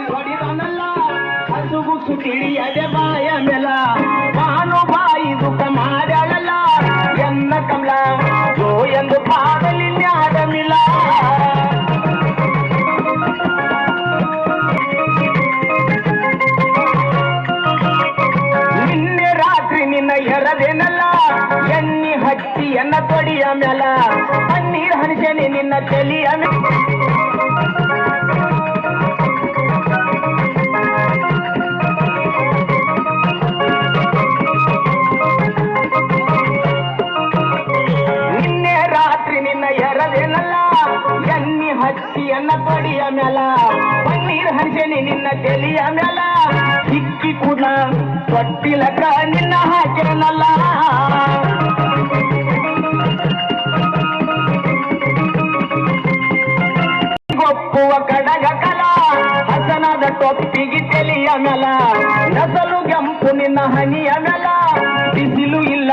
ಹೊಡಿದನಲ್ಲ ಹಸುಗು ಸುತಿಳಿಯದೆ ಬಾಯ ಮೇಲ ಬಾನು ಬಾಯಿ ದುಃಖ ಮಾಡ್ಯಾಳಲ್ಲ ಎನ್ನ ಕಮಲ ಜೋ ಎಂದು ಪಾದಲಿ ನ್ಯಾಡಮಿಲ್ಲ ನಿನ್ನೆ ರಾತ್ರಿ ನಿನ್ನ ಎರದೇನಲ್ಲ ಎಣ್ಣಿ ಹಚ್ಚಿ ಎನ್ನ ತೊಡಿಯ ಮೇಲ ಪನ್ನೀರ್ ಹನಿಸೇನೆ ನಿನ್ನ ತಲಿಯ ಎಣ್ಣಿ ಹಚ್ಚಿ ಎನ್ನ ತೊಡಿಯ ಮೇಲ ಪನ್ನೀರ್ ಹಂಸೇನಿ ನಿನ್ನ ತೆಲಿಯ ಮೇಲ ಹಿಕ್ಕಿ ಕೂಡ ತೊಟ್ಟಿಲಕ ನಿನ್ನ ಹಾಕೇನಲ್ಲ ಗೊಪ್ಪುವ ಕಡಗ ಕಲ ಹಸನಾದ ಟೊಪ್ಪಿಗೆ ತೆಲಿಯ ಮೇಲ ನಸಲು ಕೆಂಪು ನಿನ್ನ ಹನಿಯ ಮೇಲ ಬಿಸಿಲು ಇಲ್ಲ